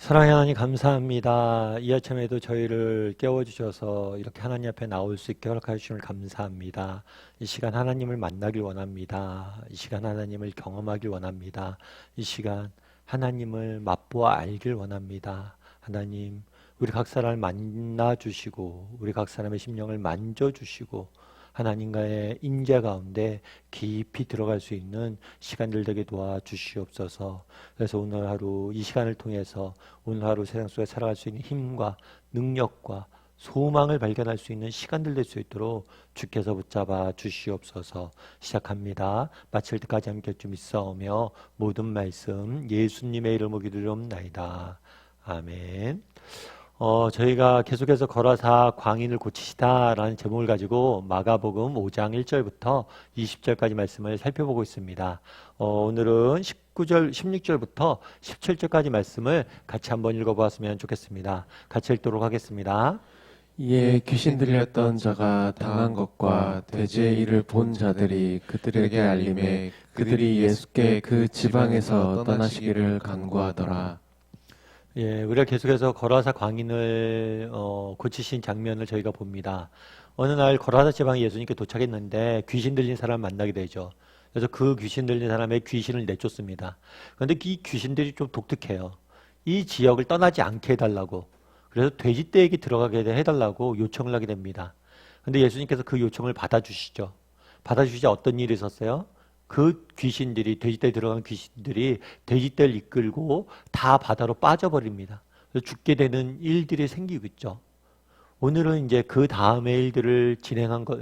사랑의 하나님 감사합니다. 이 아침에도 저희를 깨워주셔서 이렇게 하나님 앞에 나올 수 있게 허락하여 주심을 감사합니다. 이 시간 하나님을 만나길 원합니다. 이 시간 하나님을 경험하길 원합니다. 이 시간 하나님을 맛보아 알길 원합니다. 하나님, 우리 각 사람을 만나주시고 우리 각 사람의 심령을 만져주시고 하나님과의 인재 가운데 깊이 들어갈 수 있는 시간들 되게 도와주시옵소서. 그래서 오늘 하루 이 시간을 통해서 오늘 하루 세상 속에 살아갈 수 있는 힘과 능력과 소망을 발견할 수 있는 시간들 될 수 있도록 주께서 붙잡아 주시옵소서. 시작합니다. 마칠 때까지 함께 좀 있어오며 모든 말씀 예수님의 이름으로 기도드리옵나이다. 아멘. 저희가 계속해서 걸어사 광인을 고치시다라는 제목을 가지고 마가복음 5장 1절부터 20절까지 말씀을 살펴보고 있습니다. 오늘은 16절부터 17절까지 말씀을 같이 한번 읽어보았으면 좋겠습니다. 같이 읽도록 하겠습니다. 이에 귀신 들렸던 자가 당한 것과 돼지의 일을 본 자들이 그들에게 알림해 그들이 예수께 그 지방에서 떠나시기를 간구하더라. 예, 우리가 계속해서 거라사 광인을 고치신 장면을 저희가 봅니다. 어느 날 거라사 지방에 예수님께 도착했는데 귀신 들린 사람을 만나게 되죠. 그래서 그 귀신 들린 사람의 귀신을 내쫓습니다. 그런데 이 귀신들이 좀 독특해요. 이 지역을 떠나지 않게 해달라고, 그래서 돼지떼에게 들어가게 해달라고 요청을 하게 됩니다. 그런데 예수님께서 그 요청을 받아주시죠. 받아주시자 어떤 일이 있었어요? 그 귀신들이, 돼지떼에 들어간 귀신들이 돼지떼를 이끌고 다 바다로 빠져버립니다. 그래서 죽게 되는 일들이 생기고 있죠. 오늘은 이제 그 다음의 일들을 진행한 것,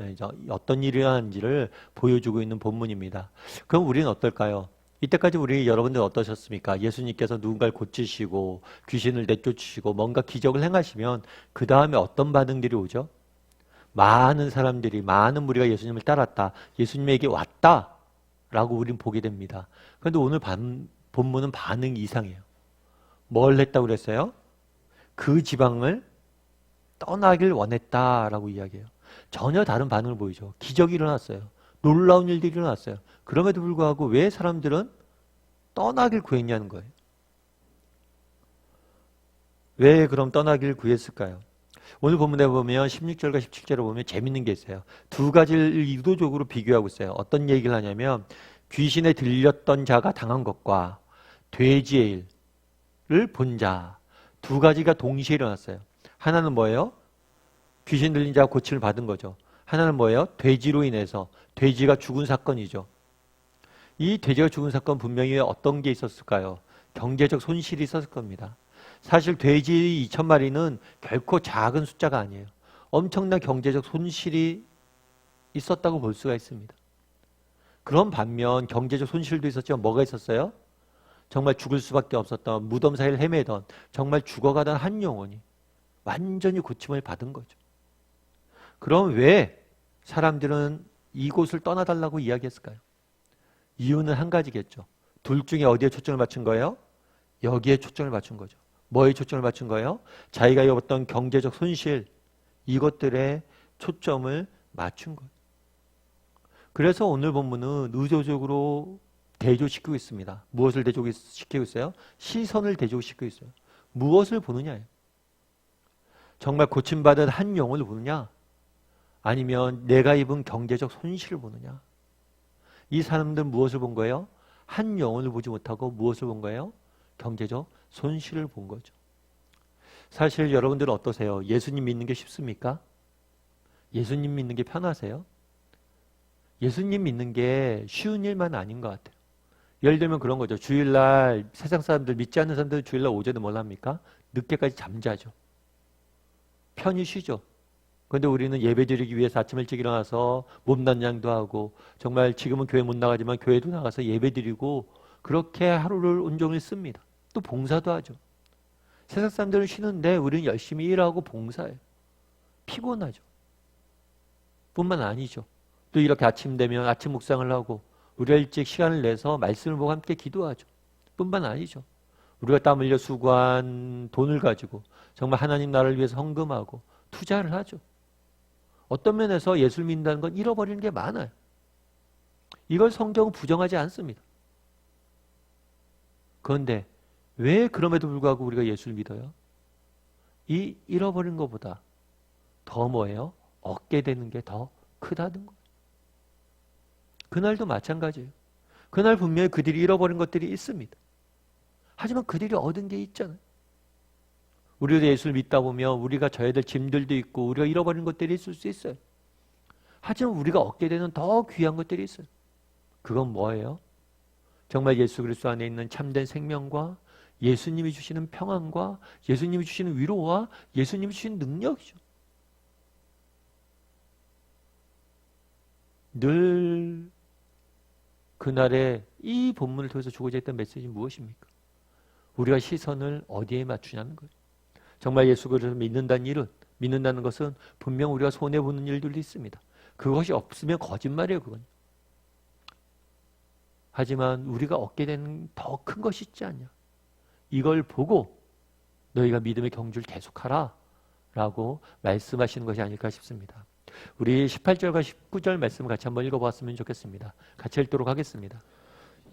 어떤 일이 일어난지를 보여주고 있는 본문입니다. 그럼 우리는 어떨까요? 이때까지 우리 여러분들 어떠셨습니까? 예수님께서 누군가를 고치시고 귀신을 내쫓으시고 뭔가 기적을 행하시면 그 다음에 어떤 반응들이 오죠? 많은 사람들이, 많은 무리가 예수님을 따랐다. 예수님에게 왔다. 라고 우린 보게 됩니다. 그런데 오늘 본문은 반응이 이상해요. 뭘 했다고 그랬어요? 그 지방을 떠나길 원했다라고 이야기해요. 전혀 다른 반응을 보이죠. 기적이 일어났어요. 놀라운 일들이 일어났어요. 그럼에도 불구하고 왜 사람들은 떠나길 구했냐는 거예요. 왜 그럼 떠나길 구했을까요? 오늘 본문에 보면 16절과 17절을 보면 재밌는 게 있어요. 두 가지를 의도적으로 비교하고 있어요. 어떤 얘기를 하냐면 귀신에 들렸던 자가 당한 것과 돼지의 일을 본 자, 두 가지가 동시에 일어났어요. 하나는 뭐예요? 귀신 들린 자가 고침을 받은 거죠. 하나는 뭐예요? 돼지로 인해서 돼지가 죽은 사건이죠. 이 돼지가 죽은 사건 분명히 어떤 게 있었을까요? 경제적 손실이 있었을 겁니다. 사실 돼지 2,000마리는 결코 작은 숫자가 아니에요. 엄청난 경제적 손실이 있었다고 볼 수가 있습니다. 그런 반면 경제적 손실도 있었지만 뭐가 있었어요? 정말 죽을 수밖에 없었던, 무덤 사이를 헤매던, 정말 죽어가던 한 영혼이 완전히 고침을 받은 거죠. 그럼 왜 사람들은 이곳을 떠나달라고 이야기했을까요? 이유는 한 가지겠죠. 둘 중에 어디에 초점을 맞춘 거예요? 여기에 초점을 맞춘 거죠. 뭐에 초점을 맞춘 거예요? 자기가 입었던 경제적 손실, 이것들에 초점을 맞춘 거예요. 그래서 오늘 본문은 의도적으로 대조시키고 있습니다. 무엇을 대조시키고 있어요? 시선을 대조시키고 있어요. 무엇을 보느냐예요. 정말 고침받은 한 영혼을 보느냐? 아니면 내가 입은 경제적 손실을 보느냐? 이 사람들은 무엇을 본 거예요? 한 영혼을 보지 못하고 무엇을 본 거예요? 경제적 손실을 본 거죠. 사실 여러분들은 어떠세요? 예수님 믿는 게 쉽습니까? 예수님 믿는 게 편하세요? 예수님 믿는 게 쉬운 일만 아닌 것 같아요. 예를 들면 그런 거죠. 주일날 세상 사람들, 믿지 않는 사람들은 주일날 오전에 뭘 합니까? 늦게까지 잠자죠. 편히 쉬죠. 그런데 우리는 예배드리기 위해서 아침 일찍 일어나서 몸단장도 하고, 정말 지금은 교회 못 나가지만 교회도 나가서 예배드리고, 그렇게 하루를 온종일 씁니다. 또 봉사도 하죠. 세상 사람들은 쉬는데 우리는 열심히 일하고 봉사해요. 피곤하죠. 뿐만 아니죠. 또 이렇게 아침 되면 아침 묵상을 하고 우리가 일찍 시간을 내서 말씀을 보고 함께 기도하죠. 뿐만 아니죠. 우리가 땀 흘려 수고한 돈을 가지고 정말 하나님 나라를 위해서 헌금하고 투자를 하죠. 어떤 면에서 예수를 믿는다는 건 잃어버리는 게 많아요. 이걸 성경은 부정하지 않습니다. 그런데 왜 그럼에도 불구하고 우리가 예수를 믿어요? 이 잃어버린 것보다 더 뭐예요? 얻게 되는 게 더 크다는 거예요. 그날도 마찬가지예요. 그날 분명히 그들이 잃어버린 것들이 있습니다. 하지만 그들이 얻은 게 있잖아요. 우리도 예수를 믿다 보면 우리가 져야 될 짐들도 있고 우리가 잃어버린 것들이 있을 수 있어요. 하지만 우리가 얻게 되는 더 귀한 것들이 있어요. 그건 뭐예요? 정말 예수 그리스도 안에 있는 참된 생명과 예수님이 주시는 평안과 예수님이 주시는 위로와 예수님이 주시는 능력이죠. 늘 그날에 이 본문을 통해서 주고자 했던 메시지는 무엇입니까? 우리가 시선을 어디에 맞추냐는 거예요. 정말 예수 그리스도를 믿는다는 것은 분명 우리가 손해보는 일들도 있습니다. 그것이 없으면 거짓말이에요. 그건. 하지만 우리가 얻게 되는 더 큰 것이 있지 않냐. 이걸 보고 너희가 믿음의 경주를 계속하라 라고 말씀하시는 것이 아닐까 싶습니다. 우리 18절과 19절 말씀을 같이 한번 읽어보았으면 좋겠습니다. 같이 읽도록 하겠습니다.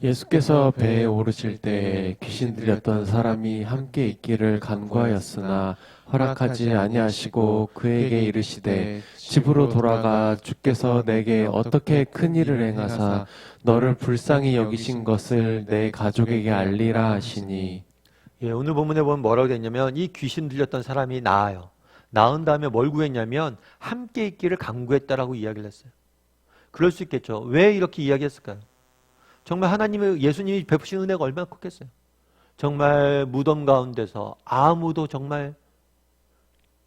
예수께서 배에 오르실 때 귀신 들렸던 사람이 함께 있기를 간구하였으나 허락하지 아니하시고 그에게 이르시되 집으로 돌아가 주께서 내게 어떻게 큰 일을 행하사 너를 불쌍히 여기신 것을 내 가족에게 알리라 하시니. 예, 오늘 본문에 보면 뭐라고 되냐면 이 귀신 들렸던 사람이 나아요. 나은 다음에 뭘 구했냐면 함께 있기를 간구했다라고 이야기를 했어요. 그럴 수 있겠죠. 왜 이렇게 이야기했을까요? 정말 하나님의 예수님이 베푸신 은혜가 얼마나 컸겠어요. 정말 무덤 가운데서 아무도 정말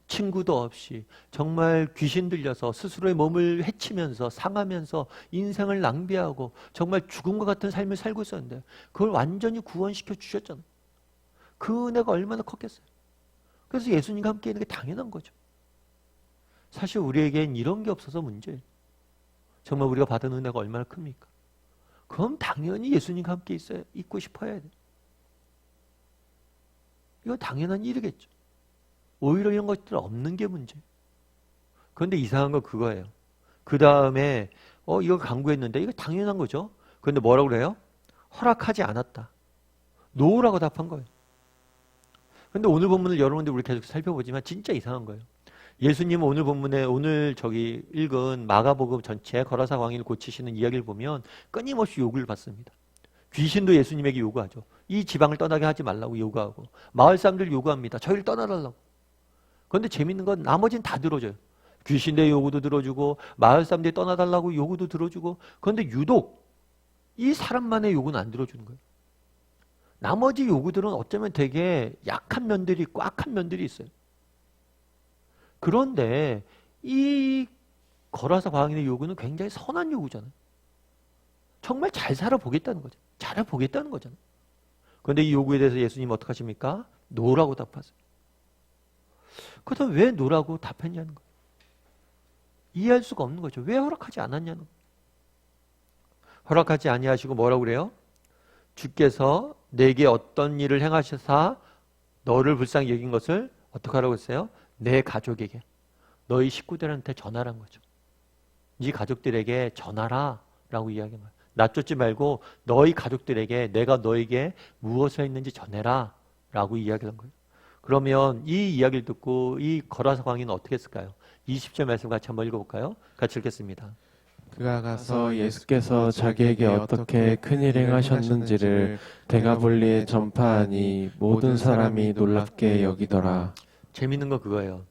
친구도 없이 정말 귀신 들려서 스스로의 몸을 해치면서 상하면서 인생을 낭비하고 정말 죽음과 같은 삶을 살고 있었는데 그걸 완전히 구원시켜 주셨잖아요. 그 은혜가 얼마나 컸겠어요. 그래서 예수님과 함께 있는 게 당연한 거죠. 사실 우리에겐 이런 게 없어서 문제예요. 정말 우리가 받은 은혜가 얼마나 큽니까? 그럼 당연히 예수님과 함께 있고 싶어야 돼요. 이건 당연한 일이겠죠. 오히려 이런 것들 없는 게 문제예요. 그런데 이상한 건 그거예요. 그 다음에 이걸 강구했는데 이거 당연한 거죠. 그런데 뭐라고 그래요? 허락하지 않았다. 노라고 답한 거예요. 그런데 오늘 본문을 여러분들 우리 계속 살펴보지만 진짜 이상한 거예요. 예수님은 오늘 본문에 오늘 읽은 마가복음 전체 거라사 광인을 고치시는 이야기를 보면 끊임없이 요구를 받습니다. 귀신도 예수님에게 요구하죠. 이 지방을 떠나게 하지 말라고 요구하고 마을 사람들 요구합니다. 저희를 떠나달라고. 그런데 재밌는 건 나머지는 다 들어줘요. 귀신의 요구도 들어주고 마을 사람들이 떠나달라고 요구도 들어주고 그런데 유독 이 사람만의 요구는 안 들어주는 거예요. 나머지 요구들은 어쩌면 되게 약한 면들이 있고 악한 면들이 있어요. 그런데 이 거라사 광인의 요구는 굉장히 선한 요구잖아요. 정말 잘 살아보겠다는 거죠. 잘해보겠다는 거잖아요. 그런데 이 요구에 대해서 예수님 어떻게 하십니까? 노라고 답하세요. 그렇다면 왜 노라고 답했냐는 거예요. 이해할 수가 없는 거죠. 왜 허락하지 않았냐는 거예요. 허락하지 아니하시고 뭐라고 그래요? 주께서 내게 어떤 일을 행하셔서 너를 불쌍히 여긴 것을 어떻게 하라고 했어요? 내 가족에게, 너희 식구들한테 전하라는 거죠. 네 가족들에게 전하라 라고 이야기한 거예요. 나 쫓지 말고 너희 가족들에게 내가 너에게 무엇을 했는지 전해라 라고 이야기한 거예요. 그러면 이 이야기를 듣고 이 거라사 광인은 어떻게 했을까요? 20절 말씀 같이 한번 읽어볼까요? 같이 읽겠습니다. 그가 가서 예수께서 자기에게 어떻게 큰일 행하셨는지를 데가볼리에 전파하니 모든 사람이 놀랍게 여기더라. 재밌는 건 그거예요.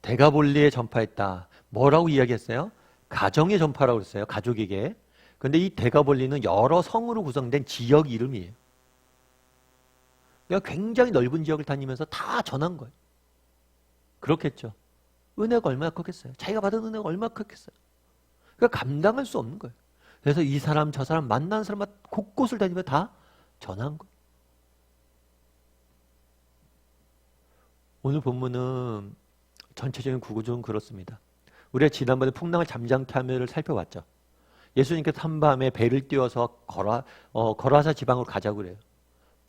데가볼리에 전파했다. 뭐라고 이야기했어요? 가정에 전파라고 했어요. 가족에게. 그런데 이 데가볼리는 여러 성으로 구성된 지역 이름이에요. 그러니까 굉장히 넓은 지역을 다니면서 다 전한 거예요. 그렇겠죠. 은혜가 얼마나 컸겠어요. 자기가 받은 은혜가 얼마나 컸겠어요. 그러니까 감당할 수 없는 거예요. 그래서 이 사람 저 사람 만나는 사람마다 곳곳을 다니며 다 전한 거예요. 오늘 본문은 전체적인 구조는 그렇습니다. 우리가 지난번에 풍랑을 잠잠케 하며를 살펴봤죠. 예수님께서 한밤에 배를 띄워서 거라사 지방으로 가자고 그래요.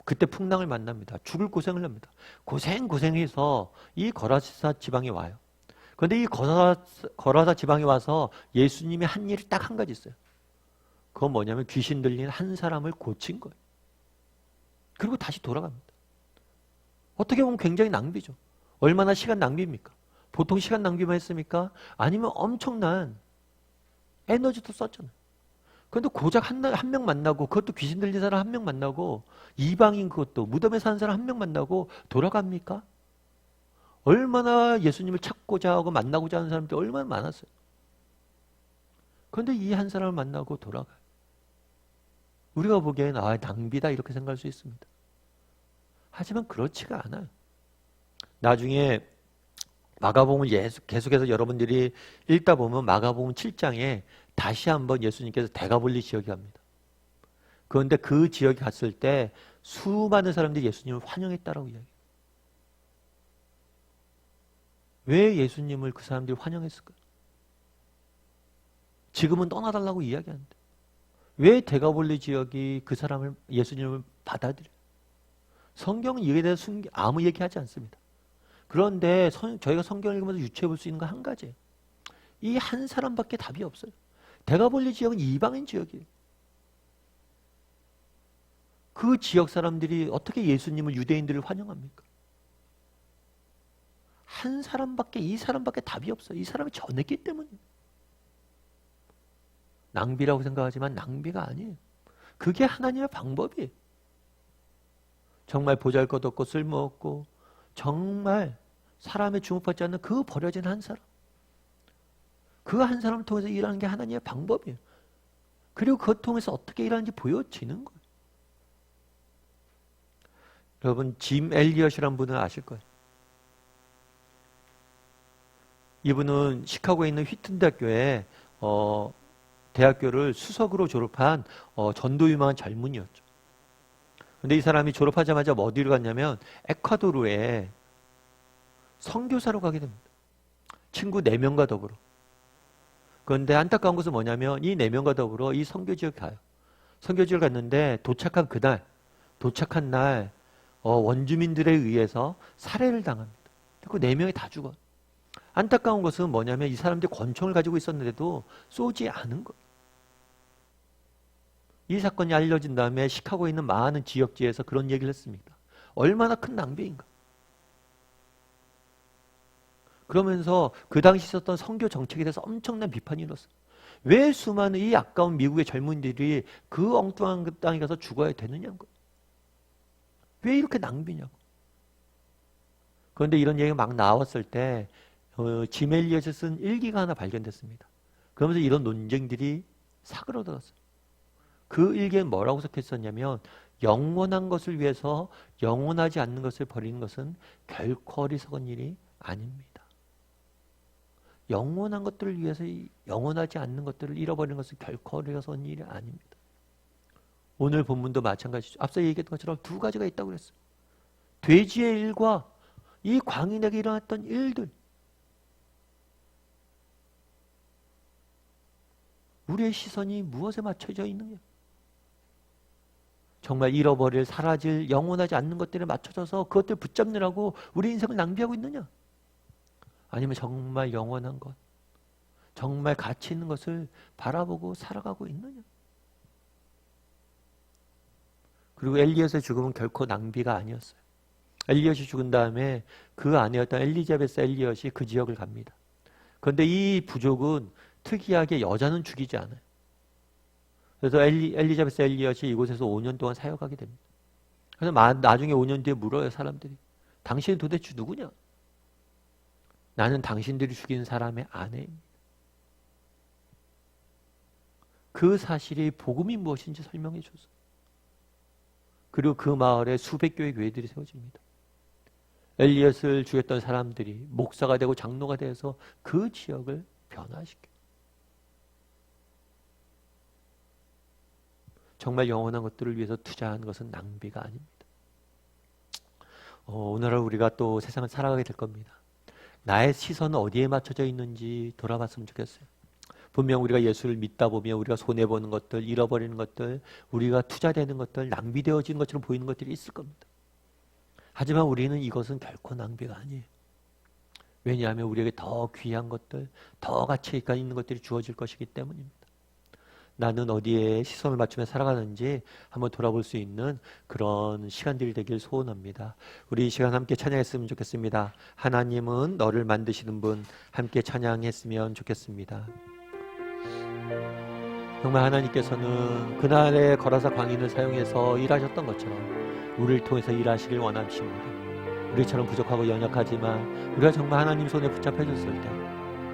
그때 풍랑을 만납니다. 죽을 고생을 합니다. 고생해서 이 거라사 지방에 와요. 그런데 이 거라사 지방에 와서 예수님이 한 일이 딱 한 가지 있어요. 그건 뭐냐면 귀신 들린 한 사람을 고친 거예요. 그리고 다시 돌아갑니다. 어떻게 보면 굉장히 낭비죠. 얼마나 시간 낭비입니까? 보통 시간 낭비만 했습니까? 아니면 엄청난 에너지도 썼잖아요. 그런데 고작 한 명 만나고, 그것도 귀신 들린 사람 한 명 만나고, 이방인 그것도 무덤에 사는 사람 한 명 만나고 돌아갑니까? 얼마나 예수님을 찾고자 하고 만나고자 하는 사람들이 얼마나 많았어요. 그런데 이 한 사람을 만나고 돌아가요. 우리가 보기에는 낭비다 이렇게 생각할 수 있습니다. 하지만 그렇지가 않아요. 나중에 마가복음을 계속해서 여러분들이 읽다 보면 마가복음 7장에 다시 한번 예수님께서 대가볼리 지역에 갑니다. 그런데 그 지역에 갔을 때 수많은 사람들이 예수님을 환영했다라고 이야기해요. 왜 예수님을 그 사람들이 환영했을까요? 지금은 떠나달라고 이야기하는데 왜 대가볼리 지역이 그 사람을, 예수님을 받아들여요? 성경은 이에 대해서 아무 얘기하지 않습니다. 그런데 저희가 성경을 읽으면서 유추해 볼 수 있는 건 한 가지예요. 이 한 사람밖에 답이 없어요. 대가볼리 지역은 이방인 지역이에요. 그 지역 사람들이 어떻게 예수님을, 유대인들을 환영합니까? 한 사람밖에, 이 사람밖에 답이 없어요. 이 사람이 전했기 때문이에요. 낭비라고 생각하지만 낭비가 아니에요. 그게 하나님의 방법이에요. 정말 보잘것없고 쓸모없고 정말 사람의 주목받지 않는 그 버려진 한 사람, 그 한 사람을 통해서 일하는 게 하나님의 방법이에요. 그리고 그것 통해서 어떻게 일하는지 보여지는 거예요. 여러분, 짐 엘리엇이라는 분은 아실 거예요. 이분은 시카고에 있는 휘튼 대학교에 대학교를 수석으로 졸업한 전도 유망한 젊은이였죠. 근데 이 사람이 졸업하자마자 어디로 갔냐면 에콰도르에 선교사로 가게 됩니다. 친구 4명과 더불어. 그런데 안타까운 것은 뭐냐면 이 4명과 더불어 이 선교지역에 가요. 선교지역을 갔는데 도착한 날 원주민들에 의해서 살해를 당합니다. 그 4명이 다 죽어요. 안타까운 것은 뭐냐면 이 사람들이 권총을 가지고 있었는데도 쏘지 않은 거예요. 이 사건이 알려진 다음에 시카고에 있는 많은 지역지에서 그런 얘기를 했습니다. 얼마나 큰 낭비인가. 그러면서 그 당시 있었던 선교 정책에 대해서 엄청난 비판이 일었어요. 왜 수많은 이 아까운 미국의 젊은이들이 그 엉뚱한 그 땅에 가서 죽어야 되느냐고. 왜 이렇게 낭비냐고. 그런데 이런 얘기가 막 나왔을 때 짐 엘리엇이 쓴 일기가 하나 발견됐습니다. 그러면서 이런 논쟁들이 사그러들었어요. 그 일기에 뭐라고 적혀있었냐면 영원한 것을 위해서 영원하지 않는 것을 버리는 것은 결코 어리석은 일이 아닙니다. 영원한 것들을 위해서 영원하지 않는 것들을 잃어버리는 것은 결코 어리석은 일이 아닙니다. 오늘 본문도 마찬가지죠. 앞서 얘기했던 것처럼 두 가지가 있다고 그랬어요. 돼지의 일과 이 광인에게 일어났던 일들. 우리의 시선이 무엇에 맞춰져 있느냐? 정말 잃어버릴, 사라질, 영원하지 않는 것들에 맞춰져서 그것들 붙잡느라고 우리 인생을 낭비하고 있느냐? 아니면 정말 영원한 것, 정말 가치 있는 것을 바라보고 살아가고 있느냐? 그리고 엘리엇의 죽음은 결코 낭비가 아니었어요. 엘리엇이 죽은 다음에 그 아내였던 엘리자베스 엘리엇이 그 지역을 갑니다. 그런데 이 부족은 특이하게 여자는 죽이지 않아요. 그래서 엘리자베스 엘리엇이 이곳에서 5년 동안 사역하게 됩니다. 그래서 나중에 5년 뒤에 물어요, 사람들이. 당신이 도대체 누구냐? 나는 당신들이 죽인 사람의 아내입니다. 그 사실이 복음이 무엇인지 설명해 줬어요. 그리고 그 마을에 수백 교의 교회들이 세워집니다. 엘리엇을 죽였던 사람들이 목사가 되고 장로가 되어서 그 지역을 변화시켜요. 정말 영원한 것들을 위해서 투자한 것은 낭비가 아닙니다. 오늘날 우리가 또 세상을 살아가게 될 겁니다. 나의 시선은 어디에 맞춰져 있는지 돌아봤으면 좋겠어요. 분명 우리가 예수를 믿다 보면 우리가 손해보는 것들, 잃어버리는 것들, 우리가 투자되는 것들, 낭비되어지는 것처럼 보이는 것들이 있을 겁니다. 하지만 우리는 이것은 결코 낭비가 아니에요. 왜냐하면 우리에게 더 귀한 것들, 더 가치 있는 것들이 주어질 것이기 때문입니다. 나는 어디에 시선을 맞추며 살아가는지 한번 돌아볼 수 있는 그런 시간들이 되길 소원합니다. 우리 이 시간 함께 찬양했으면 좋겠습니다. 하나님은 너를 만드시는 분, 함께 찬양했으면 좋겠습니다. 정말 하나님께서는 그날의 거라사 광인을 사용해서 일하셨던 것처럼 우리를 통해서 일하시길 원하십니다. 우리처럼 부족하고 연약하지만 우리가 정말 하나님 손에 붙잡혀졌을 때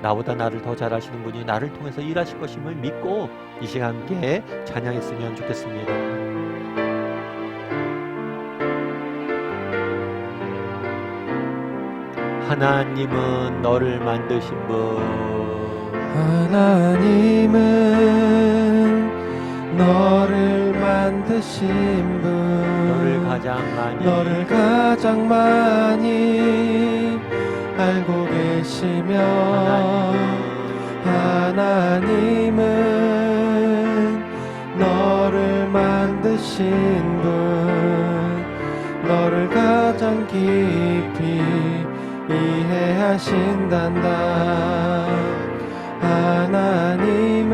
나보다 나를 더 잘하시는 분이 나를 통해서 일하실 것임을 믿고 이 시간 함께 찬양했으면 좋겠습니다. 하나님은 너를 만드신 분, 하나님은 너를 만드신 분, 너를 가장 많이 알고 계시며, 하나님은 너를 만드신 분, 너를 가장 깊이 이해하신단다. 하나님은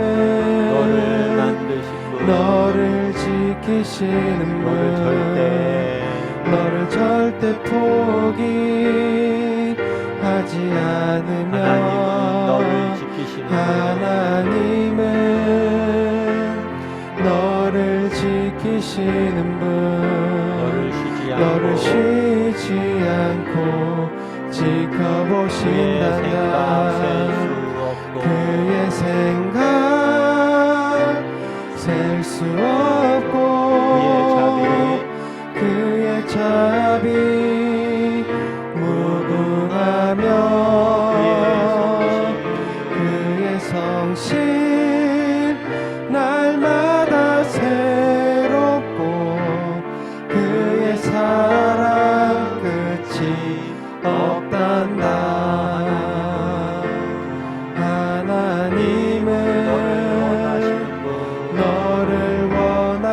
너를 만드신 분, 너를 지키시는 분, 너를 절대 포기하지 않으며, 하나님은 너를 지키시는 분, 너를 쉬지 않고 지켜보신단다. 그의 생각 셀 수 없고, 그의 자비 무궁하며, 그의 성실 날마다 새롭고, 그의 사랑 끝이 없단다.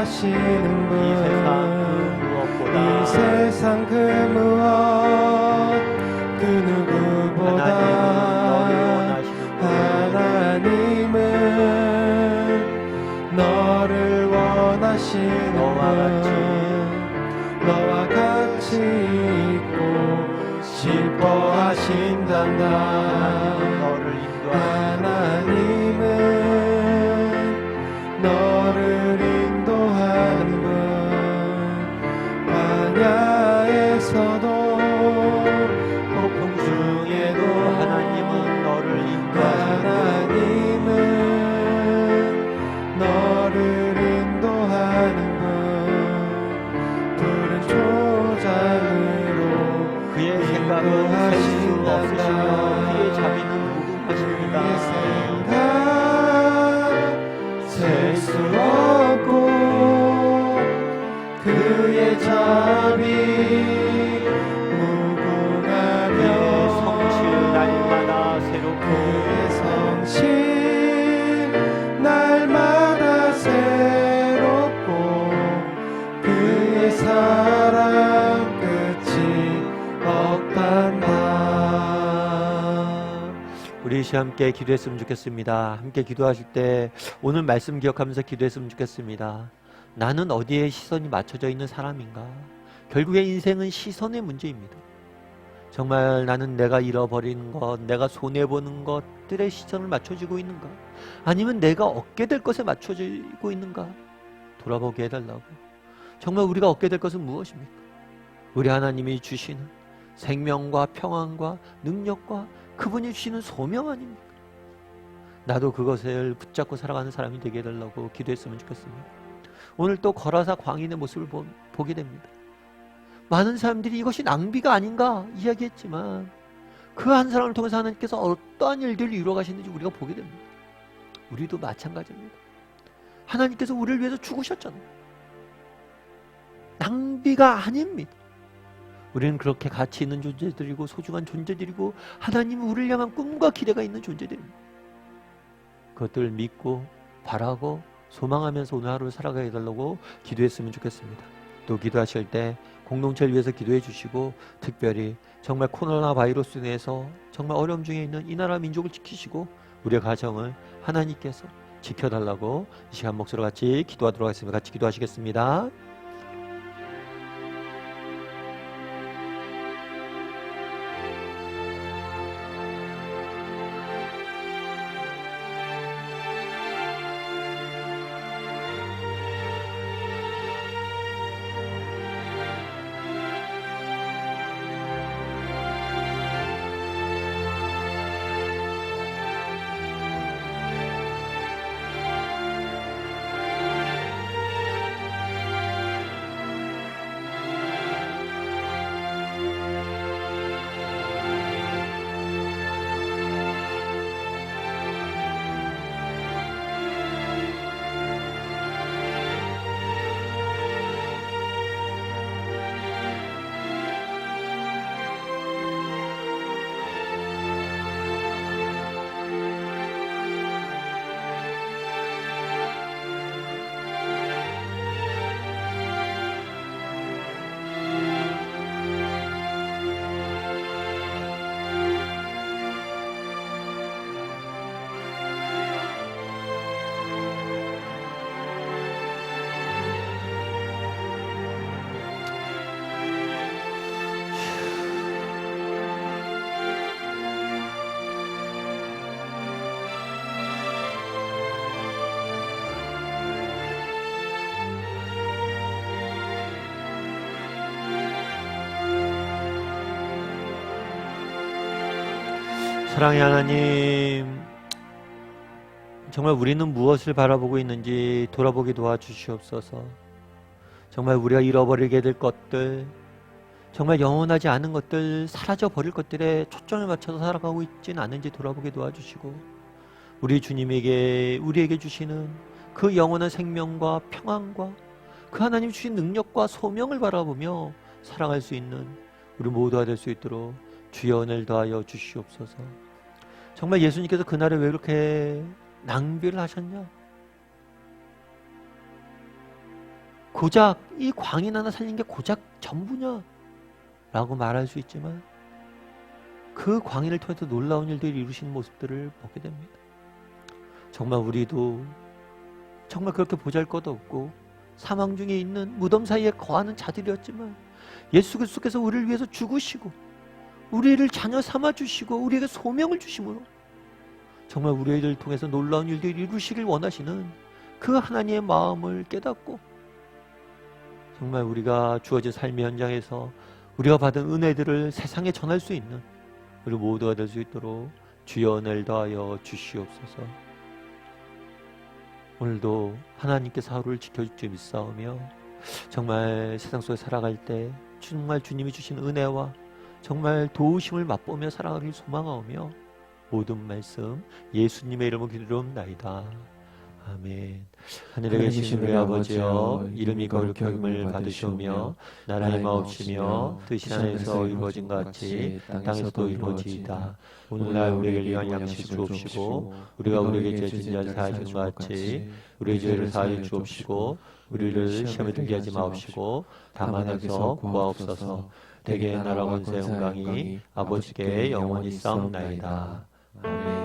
하시는 분, 이 세상 그 무엇 그 누구보다 하나님은 너를 원하시는 분, 너와 같이 있고 싶어 하신단다. 하나님은 너를 인도하는 분, 광야에서도 폭풍 중에도 하나님은 너를 인도하는 너를 인도하는 분, 푸른 초장으로 그의 생각은 셀 수 없으시며 그의 자비는 무궁하십니다. 셀 수 없고, 그의 자비 무궁하며, 그의 성실 날마다 새롭고, 그의 성실 날마다 새롭고, 그의 사랑 끝이 없단다. 우리 이 시간 함께 기도했으면 좋겠습니다. 함께 기도하실 때 오늘 말씀 기억하면서 기도했으면 좋겠습니다. 나는 어디에 시선이 맞춰져 있는 사람인가? 결국에 인생은 시선의 문제입니다. 정말 나는 내가 잃어버리는 것, 내가 손해보는 것들에 시선을 맞춰지고 있는가? 아니면 내가 얻게 될 것에 맞춰지고 있는가? 돌아보게 해달라고. 정말 우리가 얻게 될 것은 무엇입니까? 우리 하나님이 주시는 생명과 평안과 능력과 그분이 주시는 소명 아닙니까? 나도 그것을 붙잡고 살아가는 사람이 되게 해달라고 기도했으면 좋겠습니다. 오늘 또 거라사 광인의 모습을 보게 됩니다. 많은 사람들이 이것이 낭비가 아닌가 이야기했지만 그 한 사람을 통해서 하나님께서 어떠한 일들을 이루어 가시는지 우리가 보게 됩니다. 우리도 마찬가지입니다. 하나님께서 우리를 위해서 죽으셨잖아요. 낭비가 아닙니다. 우리는 그렇게 가치 있는 존재들이고 소중한 존재들이고 하나님은 우리를 향한 꿈과 기대가 있는 존재들입니다. 그것들을 믿고 바라고 소망하면서 오늘 하루를 살아가게 해달라고 기도했으면 좋겠습니다. 또 기도하실 때 공동체를 위해서 기도해 주시고 특별히 정말 코로나 바이러스 내에서 정말 어려움 중에 있는 이 나라 민족을 지키시고 우리의 가정을 하나님께서 지켜달라고 이 시간 목소리로 같이 기도하도록 하겠습니다. 같이 기도하시겠습니다. 사랑의 하나님, 정말 우리는 무엇을 바라보고 있는지 돌아보게 도와주시옵소서. 정말 우리가 잃어버리게 될 것들, 정말 영원하지 않은 것들, 사라져 버릴 것들에 초점을 맞춰서 살아가고 있지는 않은지 돌아보게 도와주시고, 우리 주님에게 우리에게 주시는 그 영원한 생명과 평안과 그 하나님 주신 능력과 소명을 바라보며 살아갈 수 있는 우리 모두가 될 수 있도록 주여 은혜를 더하여 주시옵소서. 정말 예수님께서 그날에 왜 그렇게 낭비를 하셨냐? 고작 이 광인 하나 살린 게 고작 전부냐? 라고 말할 수 있지만 그 광인을 통해서 놀라운 일들을 이루시는 모습들을 보게 됩니다. 정말 우리도 정말 그렇게 보잘것없고 사망 중에 있는 무덤 사이에 거하는 자들이었지만 예수 그리스도께서 우리를 위해서 죽으시고 우리를 자녀 삼아주시고 우리에게 소명을 주심으로 정말 우리를 통해서 놀라운 일들을 이루시길 원하시는 그 하나님의 마음을 깨닫고 정말 우리가 주어진 삶의 현장에서 우리가 받은 은혜들을 세상에 전할 수 있는 우리 모두가 될 수 있도록 주여 은혜를 더하여 주시옵소서. 오늘도 하나님께서 하루를 지켜줄 줄 믿사오며 정말 세상 속에 살아갈 때 정말 주님이 주신 은혜와 정말 도우심을 맛보며 살아가길 소망하오며 모든 말씀 예수님의 이름으로 기도드리옵나이다. 아멘. 하늘에 계신 우리 아버지여, 이름이 거룩히 여김을 받으시오며 나라의 마옵시며 뜻이 하늘에서 이루어진 것 같이 땅에서도 이루어지이다. 오늘날 우리에게 위한 양식 주옵시고 우리가 우리에게 죄진 자를 사하여 주는 것 같이 우리의 죄를 사하여 주옵시고 우리를 시험에 들게 하지 마옵시고 다만 악에서 구하옵소서. 대개 나라와 권세 영광이 아버지께 영원히 싸움나이다. 아멘.